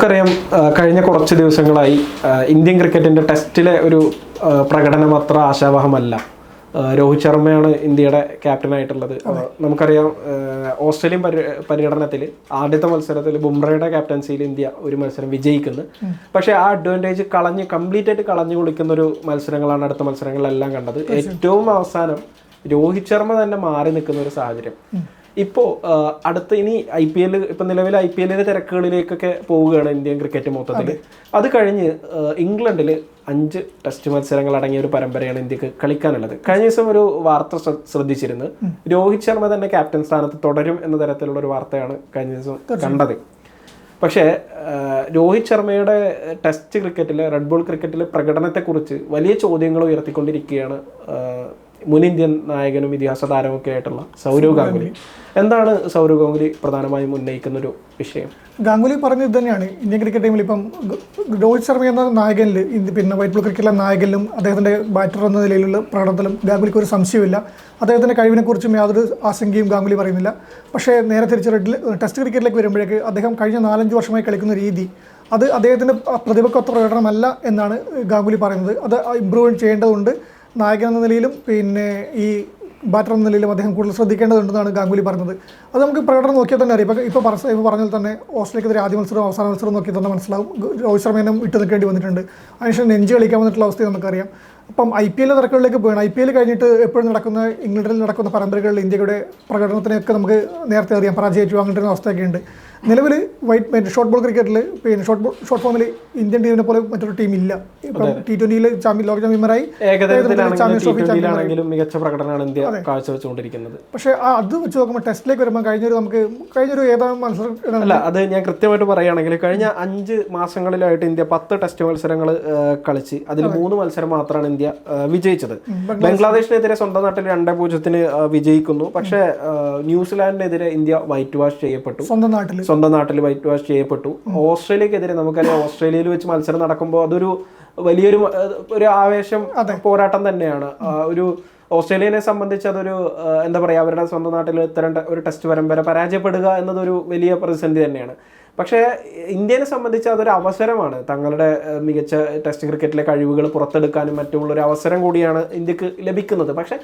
നമുക്കറിയാം കഴിഞ്ഞ കുറച്ച് ദിവസങ്ങളായി ഇന്ത്യൻ ക്രിക്കറ്റിൻ്റെ ടെസ്റ്റിലെ ഒരു പ്രകടനം അത്ര ആശാവഹമല്ല. രോഹിത് ശർമ്മയാണ് ഇന്ത്യയുടെ ക്യാപ്റ്റനായിട്ടുള്ളത്. നമുക്കറിയാം ഓസ്ട്രേലിയൻ പര്യടനത്തിൽ ആദ്യത്തെ മത്സരത്തിൽ ബുംറയുടെ ക്യാപ്റ്റൻസിയിൽ ഇന്ത്യ ഒരു മത്സരം വിജയിക്കുന്നു. പക്ഷേ ആ അഡ്വാൻറ്റേജ് കംപ്ലീറ്റ് ആയിട്ട് കളഞ്ഞു കുളിക്കുന്ന ഒരു മത്സരങ്ങളാണ് അടുത്ത മത്സരങ്ങളിലെല്ലാം കണ്ടത്. ഏറ്റവും അവസാനം രോഹിത് ശർമ്മ തന്നെ മാറി നിൽക്കുന്ന ഒരു സാഹചര്യം. ഇപ്പോൾ അടുത്ത് ഇനി IPL ഇപ്പം നിലവിൽ IPL തിരക്കുകളിലേക്കൊക്കെ പോവുകയാണ് ഇന്ത്യൻ ക്രിക്കറ്റ് മൊത്തത്തിൽ. അത് കഴിഞ്ഞ് ഇംഗ്ലണ്ടിൽ 5 ടെസ്റ്റ് മത്സരങ്ങൾ അടങ്ങിയ ഒരു പരമ്പരയാണ് ഇന്ത്യക്ക് കളിക്കാനുള്ളത്. കഴിഞ്ഞ ദിവസം ഒരു വാർത്ത ശ്രദ്ധിച്ചിരുന്നു. രോഹിത് ശർമ്മ തന്നെ ക്യാപ്റ്റൻ സ്ഥാനത്ത് തുടരും എന്ന തരത്തിലുള്ള ഒരു വാർത്തയാണ് കഴിഞ്ഞ ദിവസം കണ്ടത്. പക്ഷേ രോഹിത് ശർമ്മയുടെ ടെസ്റ്റ് ക്രിക്കറ്റിലെ റെഡ് ബോൾ ക്രിക്കറ്റിലെ പ്രകടനത്തെക്കുറിച്ച് വലിയ ചോദ്യങ്ങൾ ഉയർത്തിക്കൊണ്ടിരിക്കുകയാണ് മുൻ ഇന്ത്യൻ നായകനും ഇതിഹാസ താരമൊക്കെ ആയിട്ടുള്ള സൗരവ് ഗാംഗുലി. എന്താണ് സൗരവ് ഗാംഗുലി പ്രധാനമായും ഉന്നയിക്കുന്ന ഒരു വിഷയം? ഗാംഗുലി പറഞ്ഞത് തന്നെയാണ് ഇന്ത്യൻ ക്രിക്കറ്റ് ടീമിൽ ഇപ്പം രോഹിത് ശർമ്മ എന്ന നായകനിൽ പിന്നെ വൈറ്റ് ബോൾ ക്രിക്കറ്റിലെ നായകനിലും അദ്ദേഹത്തിൻ്റെ ബാറ്റർ എന്ന നിലയിലുള്ള പ്രകടനത്തിലും ഗാംഗുലിക്ക് ഒരു സംശയമില്ല. അദ്ദേഹത്തിൻ്റെ കഴിവിനെക്കുറിച്ചും യാതൊരു ആശങ്കയും ഗാംഗുലി പറയുന്നില്ല. പക്ഷേ നേരെ തിരിച്ച് ടെസ്റ്റ് ക്രിക്കറ്റിലേക്ക് വരുമ്പോഴേക്ക് അദ്ദേഹം കഴിഞ്ഞ 4-5 വർഷമായി കളിക്കുന്ന രീതി അത് അദ്ദേഹത്തിൻ്റെ പ്രതിഭക്കൊത്ത പ്രകടനമല്ല എന്നാണ് ഗാംഗുലി പറയുന്നത്. അത് ഇമ്പ്രൂവ് ചെയ്യേണ്ടതുണ്ട്. നായകൻ എന്ന നിലയിലും പിന്നെ ഈ ബാറ്റർ എന്ന നിലയിലും അദ്ദേഹം കൂടുതൽ ശ്രദ്ധിക്കേണ്ടതുണ്ടെന്നാണ് ഗാംഗുലി പറഞ്ഞത്. അത് നമുക്ക് പ്രകടനം നോക്കിയാൽ തന്നെ അറിയാം. ഇപ്പോൾ പറഞ്ഞാൽ തന്നെ ഓസ്ട്രേലിയക്കെതിരെ ആദ്യ മത്സരം അവസാന മത്സരം നോക്കിയാൽ തന്നെ മനസ്സിലാവും രോഹിത് ശർമ്മേനെ വിട്ടു നിൽക്കേണ്ടി വന്നിട്ടുണ്ട്. അതിനുശേഷം നെഞ്ച് കളിക്കാൻ വന്നിട്ടുള്ള അവസ്ഥയും നമുക്കറിയാം. അപ്പം IPL തിരക്കുകളിലേക്ക് പോകണം. IPL കഴിഞ്ഞിട്ട് എപ്പോഴും ഇംഗ്ലണ്ടിൽ നടക്കുന്ന പരമ്പരകളിൽ ഇന്ത്യയുടെ പ്രകടനത്തിനെയൊക്കെ നമുക്ക് നേരത്തെ അറിയാം, പരാജയിച്ചു അങ്ങനത്തെ അവസ്ഥയൊക്കെ ഉണ്ട്. നിലവിൽ ഷോർട്ട് ബോൾ ക്രിക്കറ്റിൽ പിന്നെ ഷോർട്ട് ഫോമിൽ ഇന്ത്യൻ ടീമിനെ പോലെ മറ്റൊരു ടീമില്ല. ഇപ്പം T20 ലോക ചാമ്പ്യന്മാരായി മികച്ച പ്രകടനമാണ് ഇന്ത്യ കാഴ്ചവെച്ചുകൊണ്ടിരിക്കുന്നത്. പക്ഷേ അത് വെച്ച് നോക്കുമ്പോൾ ടെസ്റ്റിലേക്ക് വരുമ്പോൾ കഴിഞ്ഞൊരു ഏതാനും മത്സരം അല്ല, അത് ഞാൻ കൃത്യമായിട്ട് പറയുകയാണെങ്കിൽ കഴിഞ്ഞ 5 മാസങ്ങളിലായിട്ട് ഇന്ത്യ 10 ടെസ്റ്റ് മത്സരങ്ങൾ കളിച്ച് അതിൽ 3 മത്സരം മാത്രമാണ് ഇന്ത്യ വിജയിച്ചത്. ബംഗ്ലാദേശിനെതിരെ സ്വന്തം നാട്ടിൽ 2-0 വിജയിക്കുന്നു. പക്ഷേ ന്യൂസിലാൻഡിനെതിരെ ഇന്ത്യ വൈറ്റ് വാഷ് ചെയ്യപ്പെട്ടു. സ്വന്തം നാട്ടിൽ വൈറ്റ് വാഷ് ചെയ്യപ്പെട്ടു. ഓസ്ട്രേലിയക്കെതിരെ നമുക്കറിയാം, ഓസ്ട്രേലിയയിൽ വെച്ച് മത്സരം നടക്കുമ്പോൾ അതൊരു വലിയൊരു ആവേശം പോരാട്ടം തന്നെയാണ്. ഒരു ഓസ്ട്രേലിയനെ സംബന്ധിച്ച് അതൊരു എന്താ പറയുക, അവരുടെ സ്വന്തം നാട്ടിൽ ഇത്തരം ഒരു ടെസ്റ്റ് പരമ്പര പരാജയപ്പെടുക എന്നതൊരു വലിയ പ്രതിസന്ധി തന്നെയാണ്. പക്ഷേ ഇന്ത്യനെ സംബന്ധിച്ച് അതൊരു അവസരമാണ്. തങ്ങളുടെ മികച്ച ടെസ്റ്റ് ക്രിക്കറ്റിലെ കഴിവുകൾ പുറത്തെടുക്കാനും മറ്റുള്ളൊരു അവസരം കൂടിയാണ് ഇന്ത്യക്ക് ലഭിക്കുന്നത്. പക്ഷേ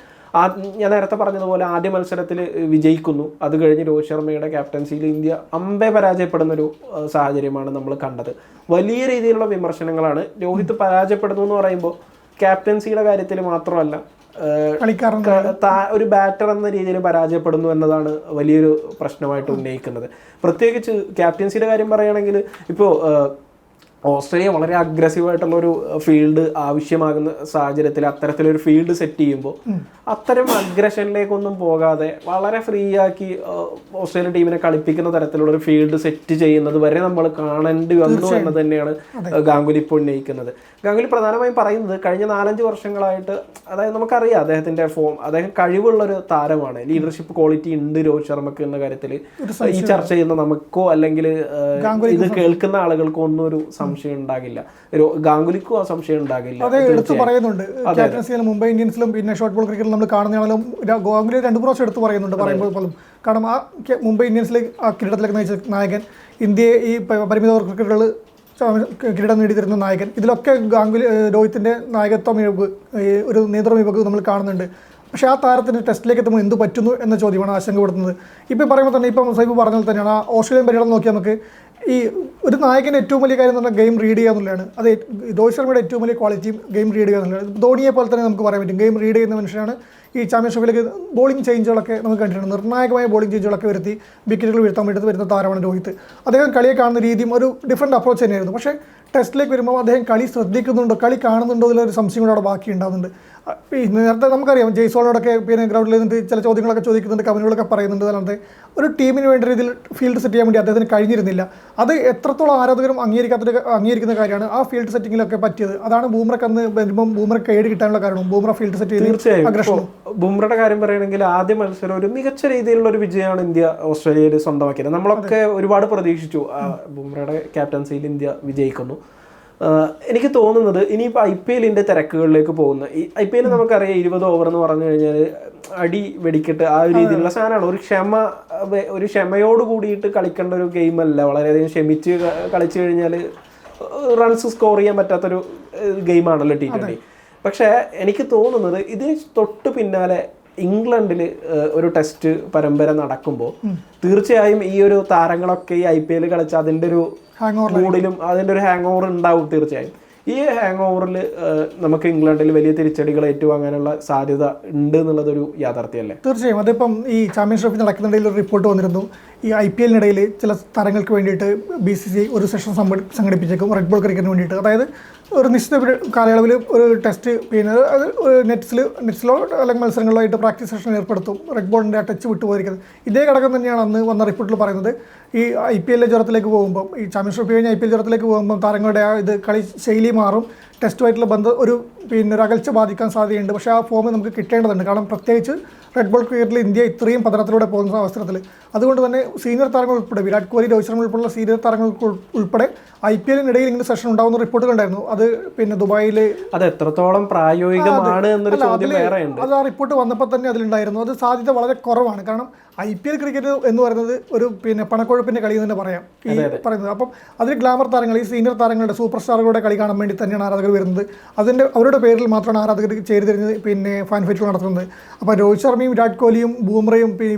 ഞാൻ നേരത്തെ പറഞ്ഞതുപോലെ ആദ്യ മത്സരത്തിൽ വിജയിക്കുന്നു. അത് കഴിഞ്ഞ് രോഹിത് ശർമ്മയുടെ ക്യാപ്റ്റൻസിയിൽ ഇന്ത്യ പരാജയപ്പെടുന്നൊരു സാഹചര്യമാണ് നമ്മൾ കണ്ടത്. വലിയ രീതിയിലുള്ള വിമർശനങ്ങളാണ്. രോഹിത് പരാജയപ്പെടുന്നു എന്ന് പറയുമ്പോൾ ക്യാപ്റ്റൻസിയുടെ കാര്യത്തിൽ മാത്രമല്ല, ഒരു ബാറ്റർ എന്ന രീതിയിൽ പരാജയപ്പെടുന്നു എന്നതാണ് വലിയൊരു പ്രശ്നമായിട്ട് ഉന്നയിക്കുന്നത്. പ്രത്യേകിച്ച് ക്യാപ്റ്റൻസിയുടെ കാര്യം പറയുകയാണെങ്കിൽ ഇപ്പോൾ ഓസ്ട്രേലിയ വളരെ അഗ്രസീവായിട്ടുള്ള ഒരു ഫീൽഡ് ആവശ്യമാകുന്ന സാഹചര്യത്തിൽ അത്തരത്തിലൊരു ഫീൽഡ് സെറ്റ് ചെയ്യുമ്പോൾ അത്തരം അഗ്രഷനിലേക്കൊന്നും പോകാതെ വളരെ ഫ്രീ ആക്കി ഓസ്ട്രേലിയൻ ടീമിനെ കളിപ്പിക്കുന്ന തരത്തിലുള്ള ഒരു ഫീൽഡ് സെറ്റ് ചെയ്യുന്നത് വരെ നമ്മൾ കാണേണ്ടി വന്നു എന്ന് തന്നെയാണ് ഗാംഗുലി ഇപ്പോൾ ഉന്നയിക്കുന്നത്. ഗാംഗുലി പ്രധാനമായും പറയുന്നത് കഴിഞ്ഞ 4-5 വർഷങ്ങളായിട്ട്, അതായത് നമുക്കറിയാം അദ്ദേഹത്തിന്റെ അദ്ദേഹം കഴിവുള്ളൊരു താരമാണ്. ലീഡർഷിപ്പ് ക്വാളിറ്റി ഉണ്ട് രോഹിത് ശർമ്മക്ക് എന്ന കാര്യത്തിൽ ഈ ചർച്ച ചെയ്യുന്ന നമുക്കോ അല്ലെങ്കിൽ ഇത് കേൾക്കുന്ന ആളുകൾക്കോ ഒന്നും ഒരു സംശയം ഉണ്ടാകില്ല. ഗാംഗുലിക്കും ആ സംശയം ഉണ്ടാകില്ല. അതെ, എടുത്തു പറയുന്നുണ്ട്. ക്യാപ്റ്റൻസിയിലും മുംബൈ ഇന്ത്യൻസിലും പിന്നെ ഷോർട്ട് ബോൾ ക്രിക്കറ്റിലും നമ്മൾ കാണുന്നയാളും ഗാംഗുലി 2 പ്രാവശ്യം എടുത്ത് പറയുന്നുണ്ട് പറയുമ്പോൾ പോലും. കാരണം ആ മുംബൈ ഇന്ത്യൻസിലേക്ക് ആ കിരീടത്തിലേക്ക് നയിച്ച നായകൻ, ഇന്ത്യയെ ഈ പരിമിത ഓവർ ക്രിക്കറ്റുകൾ കിരീടം നേടിത്തരുന്ന നായകൻ, ഇതിലൊക്കെ രോഹിത്തിൻ്റെ നായകത്വ മികവ്, ഒരു നേതൃ മികവ് നമ്മൾ കാണുന്നുണ്ട്. പക്ഷേ ആ താരത്തിന് ടെസ്റ്റിലേക്ക് എത്തുമ്പോൾ എന്ത് പറ്റുന്നു എന്ന ചോദ്യമാണ് ആശങ്കപ്പെടുത്തുന്നത്. ഇപ്പോൾ പറയുമ്പോൾ തന്നെ ഇപ്പം സൈബ് പറഞ്ഞാൽ തന്നെയാണ് ആ ഓസ്ട്രേലിയൻ പര്യടനം നോക്കിയാൽ നമുക്ക് ഈ ഒരു നായകൻ്റെ ഏറ്റവും വലിയ കാര്യം എന്ന് പറഞ്ഞാൽ ഗെയിം റീഡ് ചെയ്യുക എന്നുള്ളതാണ്. അത് രോഹിത് ശർമ്മയുടെ ഏറ്റവും വലിയ ക്വാളിറ്റിയും ഗെയിം റീഡ് ചെയ്യുക എന്നുള്ളതാണ്. ധോണിയെ പോലെ തന്നെ നമുക്ക് പറയാൻ പറ്റും, ഗെയിം റീഡ് ചെയ്യുന്ന മനുഷ്യനാണ്. ഈ ചാമ്പ്യൻഷിപ്പിലേക്ക് ബോളിംഗ് ചേഞ്ചുകളൊക്കെ നമുക്ക് കണ്ടിട്ടുണ്ട്. നിർണായകമായ ബോളിംഗ് ചേഞ്ചുകളൊക്കെ വരുത്തി വിക്കറ്റുകൾ വീഴ്ത്താൻ വേണ്ടി വരുന്ന താരമാണ് രോഹിത്. അദ്ദേഹം കളിയെ കാണുന്ന രീതിയും ഒരു ഡിഫറൻറ്റ് അപ്രോച്ച് തന്നെയായിരുന്നു. പക്ഷേ ടെസ്റ്റിലേക്ക് വരുമ്പോൾ അദ്ദേഹം കളി ശ്രദ്ധിക്കുന്നുണ്ടോ, കളി കാണുന്നുണ്ടോ എന്നൊരു സംശയം കൂടെ അവിടെ ബാക്കി ഉണ്ടാകുന്നുണ്ട്. നേരത്തെ നമുക്കറിയാം ജയ്സോളോടൊക്കെ പിന്നെ ഗ്രൗണ്ടിൽ നിന്നിട്ട് ചില ചോദ്യങ്ങളൊക്കെ ചോദിക്കുന്നുണ്ട്, കമന്റുകളൊക്കെ പറയുന്നുണ്ട്. അല്ലാതെ ഒരു ടീമിന് വേണ്ട രീതിയിൽ ഫീൽഡ് സെറ്റ് ചെയ്യാൻ വേണ്ടി അദ്ദേഹത്തിന് കഴിഞ്ഞിരുന്നില്ല. അത് എത്രത്തോളം ആരാധകരും അംഗീകരിക്കുന്ന കാര്യമാണ്. ആ ഫീൽഡ് സെറ്റിങ്ങിലൊക്കെ പറ്റിയത് അതാണ് ബൂമ്രക്ക് അന്ന് വരുമ്പം ബൂമ്രക്ക് ഏട് കിട്ടാനുള്ള കാരണം. ബൂമ്ര ഫീൽഡ് സെറ്റ് ചെയ്ത് ബുംറയുടെ കാര്യം പറയുകയാണെങ്കിൽ ആദ്യ മത്സരം ഒരു മികച്ച രീതിയിലുള്ള ഒരു വിജയമാണ് ഇന്ത്യ ഓസ്ട്രേലിയയിൽ സ്വന്തമാക്കിയത്. നമ്മളൊക്കെ ഒരുപാട് പ്രതീക്ഷിച്ചു ബുംറയുടെ ക്യാപ്റ്റൻസിയിൽ ഇന്ത്യ വിജയിക്കുന്നു. എനിക്ക് തോന്നുന്നത് ഇനിയിപ്പോൾ IPL തിരക്കുകളിലേക്ക് പോകുന്ന ഈ IPL നമുക്കറിയാം 20 ഓവർ എന്ന് പറഞ്ഞു കഴിഞ്ഞാൽ അടി വെടിക്കെട്ട് ആ ഒരു രീതിയിലുള്ള സാധനമാണ്. ഒരു ക്ഷമയോട് കൂടിയിട്ട് കളിക്കേണ്ട ഒരു ഗെയിമല്ല. വളരെയധികം ക്ഷമിച്ച് കളിച്ചു കഴിഞ്ഞാൽ റൺസ് സ്കോർ ചെയ്യാൻ പറ്റാത്തൊരു ഗെയിമാണല്ലോ T20. പക്ഷേ എനിക്ക് തോന്നുന്നത് ഇതിന് തൊട്ട് പിന്നാലെ ഇംഗ്ലണ്ടിൽ ഒരു ടെസ്റ്റ് പരമ്പര നടക്കുമ്പോൾ തീർച്ചയായും ഈ ഒരു താരങ്ങളൊക്കെ ഈ IPL കളിച്ച് അതിൻ്റെ ഒരു മൂഡിലും അതിൻ്റെ ഒരു ഹാങ് ഓവർ ഉണ്ടാവും തീർച്ചയായും. ഈ ഹാങ് ഓവറിൽ നമുക്ക് ഇംഗ്ലണ്ടിൽ വലിയ തിരിച്ചടികൾ ഏറ്റുവാങ്ങാനുള്ള സാധ്യത ഉണ്ട് എന്നുള്ളതൊരു യാഥാർത്ഥ്യമല്ലേ? തീർച്ചയായും. അതിപ്പം ഈ ചാമ്പ്യൻസ് ട്രോഫി നടക്കുന്നിടയിൽ ഒരു റിപ്പോർട്ട് വന്നിരുന്നു. ഈ IPL ചില താരങ്ങൾക്ക് വേണ്ടിയിട്ട് BCCI ഒരു സെഷൻ സംഘടിപ്പിച്ചേക്കും റെഡ് ബോൾ ക്രിക്കറ്റിന് വേണ്ടിയിട്ട്. അതായത് ഒരു നിശ്ചിത കാലയളവിൽ ഒരു ടെസ്റ്റ്, പിന്നെ അത് നെറ്റ്സിലോ അല്ലെങ്കിൽ മത്സരങ്ങളിലായിട്ട് പ്രാക്ടീസ് സെഷൻ ഏർപ്പെടുത്തും. റെഡ് ബോളിൻ്റെ ആ ടച്ച് വിട്ടുപോയിരിക്കുന്നത് ഇതേ ഘടകം തന്നെയാണ് അന്ന് വന്ന റിപ്പോർട്ടിൽ പറയുന്നത്. ഈ IPL ജ്വരത്തിലേക്ക് പോകുമ്പം, ഈ ചാമ്പ്യൻസ് ട്രോഫി കഴിഞ്ഞ് IPL ജ്വരത്തിലേക്ക് പോകുമ്പം താരങ്ങളുടെ ആ ഇത് കളി ശൈലി മാറും. ടെസ്റ്റുമായിട്ടുള്ള ബന്ധം ഒരു അകൽച്ച ബാധിക്കാൻ സാധ്യതയുണ്ട്. പക്ഷേ ആ ഫോം നമുക്ക് കിട്ടേണ്ടതുണ്ട്. കാരണം പ്രത്യേകിച്ച് റെഡ് ബോൾ ക്രിക്കറ്റിൽ ഇന്ത്യ ഇത്രയും പതനത്തിലൂടെ പോകുന്ന അവസരത്തിൽ അതുകൊണ്ട് തന്നെ സീനിയർ താരങ്ങൾ ഉൾപ്പെടെ വിരാട് കോഹ്ലി, രോഹിത് ശർമ്മ ഉൾപ്പെടെയുള്ള സീനിയർ താരങ്ങൾക്ക് ഉൾപ്പെടെ IPL ഇങ്ങനെ സെഷൻ ഉണ്ടാകുന്ന റിപ്പോർട്ടുകളുണ്ടായിരുന്നു. അത് ദുബായിൽ അത് എത്രത്തോളം പ്രായോഗികമാണ് എന്നൊരു ചോദ്യം വേറെയുണ്ട്. അത് ആ റിപ്പോർട്ട് വന്നപ്പോൾ തന്നെ അതിലുണ്ടായിരുന്നു. അത് സാധ്യത വളരെ കുറവാണ്. കാരണം IPL ക്രിക്കറ്റ് എന്ന് പറയുന്നത് ഒരു പണക്കൊഴുപ്പിൻ്റെ കളി എന്ന് തന്നെ പറയാം ഈ പറയുന്നത്. അപ്പം അതിൽ ഗ്ലാമർ താരങ്ങൾ, ഈ സീനിയർ താരങ്ങളുടെ സൂപ്പർ സ്റ്റാറുകളുടെ കളി കാണാൻ വേണ്ടി തന്നെയാണ് ആരാധകർ വരുന്നത്. അവരുടെ പേരിൽ മാത്രമാണ് ആരാധകർ ചേരിതിരിഞ്ഞ് ഫാൻ ഫൈറ്റുകൾ നടത്തുന്നത്. അപ്പോൾ രോഹിത് ശർമ്മയും വിരാട് കോഹ്ലിയും ബൂംറയും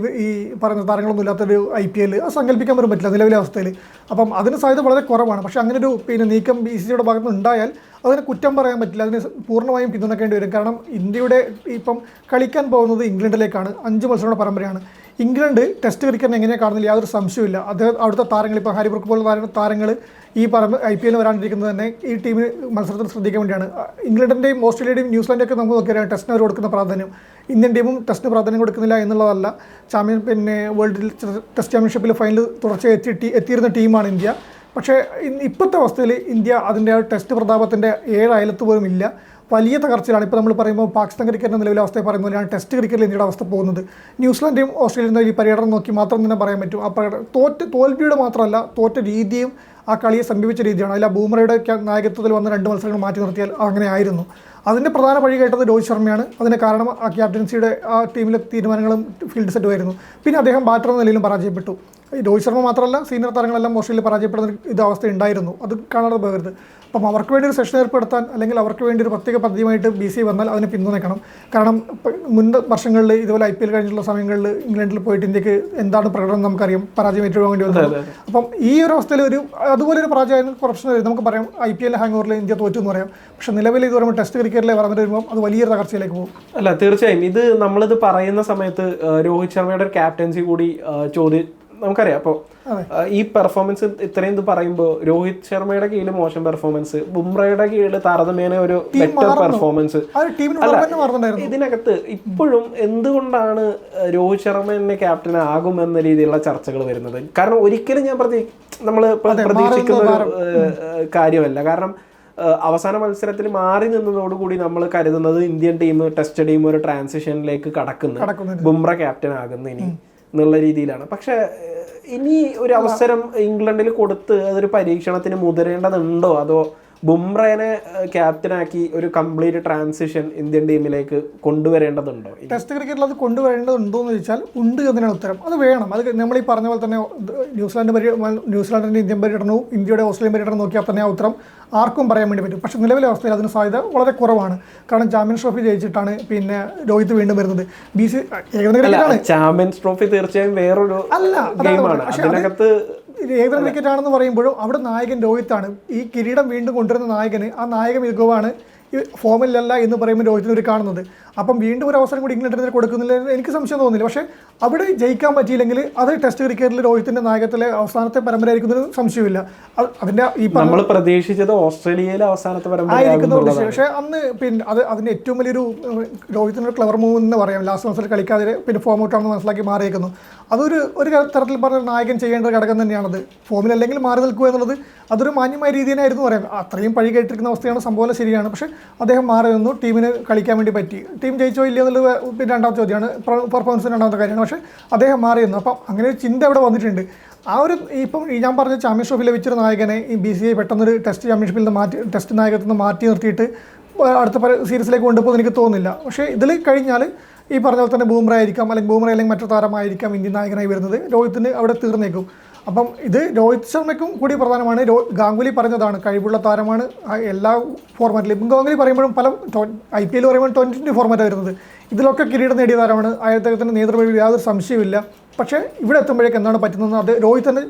ഈ പറയുന്ന താരങ്ങളൊന്നും ഇല്ലാത്തൊരു IPL അത് സങ്കല്പിക്കാൻ പോലും പറ്റില്ല നിലവിലെ അവസ്ഥയിൽ. അപ്പം അതിന് സാധ്യത വളരെ കുറവാണ്. പക്ഷേ അങ്ങനെ ഒരു നീക്കം BCCIയുടെ ഭാഗത്ത് നിന്ന് ഉണ്ടായാൽ അതിന് കുറ്റം പറയാൻ പറ്റില്ല. അതിന് പൂർണ്ണമായും പിന്തുണക്കേണ്ടി വരും. കാരണം ഇന്ത്യയുടെ ഇപ്പം കളിക്കാൻ പോകുന്നത് ഇംഗ്ലണ്ടിലേക്കാണ്. 5 മത്സരങ്ങളുടെ പരമ്പരയാണ്. ഇംഗ്ലണ്ട് ടെസ്റ്റ് ക്രിക്കറ്റിനെ എങ്ങനെയാണ് കാണുന്നില്ല, യാതൊരു സംശയമില്ല. അവിടുത്തെ താരങ്ങൾ, ഇപ്പോൾ ഹാരി ബ്രൂക്ക് പോലുള്ള താരങ്ങൾ ഈ IPL വരാണ്ടിരിക്കുന്നത് തന്നെ ഈ ടീമിന് മത്സരത്തിൽ ശ്രദ്ധിക്കാൻ വേണ്ടിയാണ്. ഇംഗ്ലണ്ടിൻ്റെയും ഓസ്ട്രേലിയയുടെയും ന്യൂസിലാൻഡൊക്കെ നമുക്ക് നോക്കിയാൽ ടെസ്റ്റിന് അവർ കൊടുക്കുന്ന പ്രാധാന്യം ഇന്ത്യൻ ടീമും ടെസ്റ്റിന് പ്രാധാന്യം കൊടുക്കുന്നില്ല എന്നുള്ളതല്ല. വേൾഡ് ടെസ്റ്റ് ചാമ്പ്യൻഷിപ്പിൽ ഫൈനൽ തുടർച്ചയായി എത്തിയിരുന്ന ടീമാണ് ഇന്ത്യ. പക്ഷേ ഇപ്പോഴത്തെ അവസ്ഥയിൽ ഇന്ത്യ അതിൻ്റെ ടെസ്റ്റ് പ്രതാപത്തിൻ്റെ 7 അയലത്ത് പോലും ഇല്ല. വലിയ തകർച്ചയിലാണ്. ഇപ്പോൾ നമ്മൾ പറയുമ്പോൾ പാകിസ്ഥാൻ ക്രിക്കറ്റിൻ്റെ നിലവിലെ അവസ്ഥയെ പറയുന്ന പോലെയാണ് ടെസ്റ്റ് ക്രിക്കറ്റിൽ ഇന്ത്യയുടെ അവസ്ഥ പോകുന്നത്. ന്യൂസിലാൻഡും ഓസ്ട്രേലിയയും ഈ പര്യടനം നോക്കി മാത്രം തന്നെ പറയാൻ പറ്റും. ആ തോൽവിയുടെ മാത്രമല്ല, തോറ്റ രീതിയും ആ കളിയെ സമീപിച്ച രീതിയാണ്. അതിൽ ആ ബൂമറയുടെ നായകത്വത്തിൽ വന്ന 2 മത്സരങ്ങൾ മാറ്റി നിർത്തിയാൽ അങ്ങനെ ആയിരുന്നു. അതിൻ്റെ പ്രധാന വഴി കേട്ടത് രോഹിത് ശർമ്മയാണ്. അതിന് കാരണം ആ ക്യാപ്റ്റൻസിയുടെ ആ ടീമിലെ തീരുമാനങ്ങളും ഫീൽഡ് സെറ്റുമായിരുന്നു. പിന്നെ അദ്ദേഹം ബാറ്റർ എന്ന നിലയിലും പരാജയപ്പെട്ടു. രോഹിത് ശർമ്മ മാത്രമല്ല, സീനിയർ താരങ്ങളെല്ലാം ഓസ്ട്രേലിയയിൽ പരാജയപ്പെടുന്ന അവസ്ഥ ഉണ്ടായിരുന്നു. അത് കാണാതെ പോകരുത്. അപ്പം അവർക്ക് വേണ്ടി ഒരു സെഷൻ ഏർപ്പെടുത്താൻ അല്ലെങ്കിൽ അവർക്ക് വേണ്ടി ഒരു പ്രത്യേക പദ്ധതിയുമായിട്ട് BCCI വന്നാൽ അതിനെ പിന്തുണയ്ക്കണം. കാരണം മുൻ വർഷങ്ങളിൽ ഇതുപോലെ IPL കഴിഞ്ഞിട്ടുള്ള സമയങ്ങളിൽ ഇംഗ്ലണ്ടിൽ പോയിട്ട് ഇന്ത്യക്ക് എന്താണ് പ്രകടനം നമുക്കറിയാം, പരാജയം ഏറ്റുവാങ്ങേണ്ടി വന്നത്. അപ്പം ഈ ഒരു അവസ്ഥയിൽ അതുപോലെ ഒരു പരാജയം കുറച്ച് നമുക്ക് പറയാം IPL ഹാങ് ഓവറിൽ ഇന്ത്യ തോറ്റു എന്ന് പറയാം. പക്ഷേ നിലവിൽ ഇത് പറയുമ്പോൾ ടെസ്റ്റ് ക്രിക്കറ്റിലെ പറഞ്ഞിട്ട് വരുമ്പോൾ അത് വലിയൊരു തകർച്ചയിലേക്ക് പോകും. അല്ല, തീർച്ചയായും നമ്മളിത് പറയുന്ന സമയത്ത് രോഹിത് ശർമ്മയുടെ ഒരു ക്യാപ്റ്റൻസി കൂടി നമുക്കറിയാം. അപ്പോൾ ഈ പെർഫോമൻസ് ഇത്രയും ഇത് പറയുമ്പോൾ രോഹിത് ശർമ്മയുടെ കീഴിൽ മോശം പെർഫോമൻസ്, ബുംറയുടെ കീഴിൽ താരതമ്യേന ഒരു ബെറ്റർ പെർഫോമൻസ്. അല്ല, ഇതിനകത്ത് ഇപ്പോഴും എന്തുകൊണ്ടാണ് രോഹിത് ശർമ്മ എന്നെ ക്യാപ്റ്റൻ ആകുമെന്ന രീതിയിലുള്ള ചർച്ചകൾ വരുന്നത്? കാരണം ഒരിക്കലും നമ്മൾ പ്രതീക്ഷിക്കുന്ന ഒരു കാര്യമല്ല. കാരണം അവസാന മത്സരത്തിൽ മാറി നിന്നതോടുകൂടി നമ്മൾ കരുതുന്നത് ഇന്ത്യൻ ടീം, ടെസ്റ്റ് ടീം ഒരു ട്രാൻസിഷനിലേക്ക് കടക്കുന്നു, ബുംറ ക്യാപ്റ്റൻ ആകുന്നു ഇനി എന്നുള്ള രീതിയിലാണ്. പക്ഷെ ഇനി ഒരു അവസരം ഇംഗ്ലണ്ടിൽ കൊടുത്ത് അതൊരു പരീക്ഷണത്തിന് മുതിരേണ്ടതുണ്ടോ, അതോ ബുംറയെ ക്യാപ്റ്റനാക്കി ഒരു കംപ്ലീറ്റ് ട്രാൻസിഷൻ ഇന്ത്യൻ ടീമിലേക്ക് കൊണ്ടുവരേണ്ടതുണ്ടോ? ടെസ്റ്റ് ക്രിക്കറ്റിൽ അത് കൊണ്ടുവരേണ്ടതുണ്ടോ എന്ന് ചോദിച്ചാൽ ഉണ്ട് എന്നതിനാണ് ഉത്തരം. അത് വേണം. അത് നമ്മൾ ഈ പറഞ്ഞ പോലെ തന്നെ ന്യൂസിലാൻഡിൻ്റെ ഇന്ത്യൻ പര്യടനവും ഇന്ത്യയുടെ ഓസ്ട്രേലിയൻ പര്യടനം നോക്കിയാൽ തന്നെ ആ ഉത്തരം ആർക്കും പറയാൻ വേണ്ടി പറ്റും. പക്ഷേ നിലവിലെ അവസ്ഥയിൽ അതിന് സാധ്യത വളരെ കുറവാണ്. കാരണം ചാമ്പ്യൻസ് ട്രോഫി ജയിച്ചിട്ടാണ് രോഹിത് വീണ്ടും വരുന്നത്. ചാമ്പ്യൻസ് ട്രോഫി തീർച്ചയായും വേറൊരു ഗെയിമാണ്. അതിനകത്ത് ഏകദിന ക്രിക്കറ്റ് ആണെന്ന് പറയുമ്പോഴും അവിടെ നായകൻ രോഹിത്താണ്. ഈ കിരീടം വീണ്ടും കൊണ്ടുവരുന്ന നായകന് ആ നായക മികവാണ് ഈ ഫോമിലല്ല എന്ന് പറയുമ്പോൾ രോഹിത്തിന് ഒരു കാണുന്നത്. അപ്പം വീണ്ടും ഒരു അവസരം കൂടി ഇംഗ്ലണ്ടിന് കൊടുക്കുന്നില്ല എനിക്ക് സംശയം തോന്നുന്നില്ല. പക്ഷേ അവിടെ ജയിക്കാൻ പറ്റിയില്ലെങ്കിൽ അത് ടെസ്റ്റ് ക്രിക്കറ്റിൽ രോഹിത്തിന്റെ നായകത്തിലെ അവസാനത്തെ പരമ്പര ആയിരിക്കുന്നതിന് സംശയമില്ല. അതിന്റെ ഈ നമ്മൾ പ്രതീക്ഷിച്ചത് ഓസ്ട്രേലിയയിലെ അവസാനത്തെ പരമ്പര ആയിരിക്കുന്ന പക്ഷേ അന്ന് അതിന്റെ ഏറ്റവും വലിയൊരു രോഹിത്തിന്റെ ക്ലവർ മൂവ് എന്ന് പറയാം. ലാസ്റ്റ് മത്സരം കളിക്കാതെ ഫോം ഔട്ടാണെന്ന് മനസ്സിലാക്കി മാറിയേക്കുന്നു. അതൊരു തരത്തിൽ പറഞ്ഞ നായകൻ ചെയ്യേണ്ട ഘടകം തന്നെയാണത്. ഫോമിലല്ലെങ്കിൽ മാറി നിൽക്കുക എന്നുള്ളത് അതൊരു മാന്യമായ രീതിയിലായിരുന്നു പറയാം. അത്രയും പഴി കേട്ടിരിക്കുന്ന അവസ്ഥയാണ്, സംഭവം ശരിയാണ്. പക്ഷേ അദ്ദേഹം മാറി നിന്നു, ടീമിന് കളിക്കാൻ വേണ്ടി പറ്റി. ടീം ജയിച്ചോ ഇല്ലയോ എന്നുള്ളത് രണ്ടാമത്തെ ചോദ്യമാണ്, പെർഫോമൻസിന് രണ്ടാമത്തെ കാര്യമാണ്. പക്ഷേ അദ്ദേഹം മാറി നിന്നു. അപ്പം അങ്ങനെ ഒരു ചിന്ത അവിടെ വന്നിട്ടുണ്ട്. ആ ഒരു ഇപ്പം ഈ ഞാൻ പറഞ്ഞ ചാമ്പ്യൻസ് ട്രോഫി ലഭിച്ചൊരു നായകനെ ഈ BCCI പെട്ടെന്നൊരു ടെസ്റ്റ് ചാമ്പ്യൻഷിപ്പിൽ നിന്ന് മാറ്റി, ടെസ്റ്റ് നായകത്തിൽ നിന്ന് മാറ്റി നിർത്തിയിട്ട് അടുത്ത സീരീസിലേക്ക് കൊണ്ടുപോകുമെന്ന് എനിക്ക് തോന്നുന്നില്ല. പക്ഷേ ഇതിൽ കഴിഞ്ഞാൽ ഈ പറഞ്ഞ പോലെ തന്നെ ബൂംറ ആയിരിക്കാം, അല്ലെങ്കിൽ ബൂംറ അല്ലെങ്കിൽ മറ്റു താരമായിരിക്കാം ഇന്ത്യൻ നായകനായി വരുന്നത്. രോഹിത്തിന് അവിടെ തീർന്നേക്കും. അപ്പം ഇത് രോഹിത് ശർമ്മയ്ക്കും കൂടി പ്രധാനമാണ്. ഗാംഗുലി പറഞ്ഞതാണ് കഴിവുള്ള താരമാണ് എല്ലാ ഫോർമാറ്റിലും. ഇപ്പം ഗാംഗുലി പറയുമ്പോഴും പല IPL പറയുമ്പോൾ 2020 ഫോർമാറ്റാണ് വരുന്നത്. ഇതിലൊക്കെ കിരീടം നേടിയ താരമാണ്. അദ്ദേഹത്തിൻ്റെ നേതൃത്വത്തിൽ യാതൊരു സംശയമില്ല. പക്ഷേ ഇവിടെ എത്തുമ്പോഴേക്ക് എന്താണ് പറ്റുന്നത് അത് രോഹിത് തന്നെ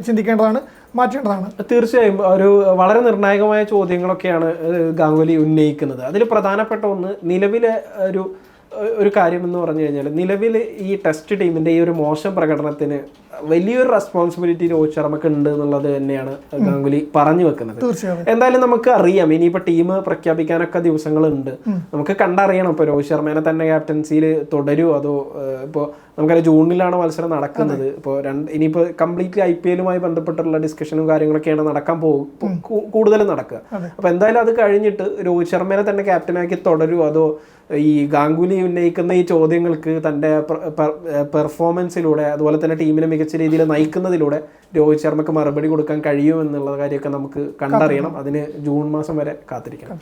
ചിന്തിക്കേണ്ടതാണ്, മാറ്റേണ്ടതാണ്. തീർച്ചയായും ഒരു വളരെ നിർണായകമായ ചോദ്യങ്ങളൊക്കെയാണ് ഗാംഗുലി ഉന്നയിക്കുന്നത്. അതിൽ പ്രധാനപ്പെട്ട ഒന്ന് നിലവിലെ ഒരു കാര്യം എന്ന് പറഞ്ഞു കഴിഞ്ഞാൽ, നിലവിൽ ഈ ടെസ്റ്റ് ടീമിൻ്റെ ഈ ഒരു മോശം പ്രകടനത്തിന് വലിയൊരു റെസ്പോൺസിബിലിറ്റി രോഹിത് ശർമ്മക്ക് ഉണ്ട് എന്നുള്ളത് തന്നെയാണ് ഗാംഗുലി പറഞ്ഞു വെക്കുന്നത്. എന്തായാലും നമുക്ക് അറിയാം ഇനിയിപ്പോൾ ടീം പ്രഖ്യാപിക്കാനൊക്കെ ദിവസങ്ങളുണ്ട്. നമുക്ക് കണ്ടറിയണം ഇപ്പോൾ രോഹിത് ശർമ്മേനെ തന്നെ ക്യാപ്റ്റൻസിയിൽ തുടരുമോ അതോ ഇപ്പോൾ നമുക്കറിയാം ജൂണിലാണ് മത്സരം നടക്കുന്നത്. ഇപ്പോൾ ഇനിയിപ്പോൾ കംപ്ലീറ്റ്ലി IPLുമായി ബന്ധപ്പെട്ടുള്ള ഡിസ്കഷനും കാര്യങ്ങളൊക്കെയാണ് നടക്കാൻ കൂടുതലും നടക്കുക. അപ്പോൾ എന്തായാലും അത് കഴിഞ്ഞിട്ട് രോഹിത് ശർമ്മേനെ തന്നെ ക്യാപ്റ്റനാക്കി തുടരുമോ അതോ ഈ ഗാംഗുലി ഉന്നയിക്കുന്ന ഈ ചോദ്യങ്ങൾക്ക് തൻ്റെ പെർഫോമൻസിലൂടെ അതുപോലെ തന്നെ ടീമിനെ മികച്ച രീതിയിൽ നയിക്കുന്നതിലൂടെ രോഹിത് ശർമ്മക്ക് മറുപടി കൊടുക്കാൻ കഴിയുമെന്നുള്ള കാര്യമൊക്കെ നമുക്ക് കണ്ടറിയണം. അതിന് ജൂൺ മാസം വരെ കാത്തിരിക്കണം.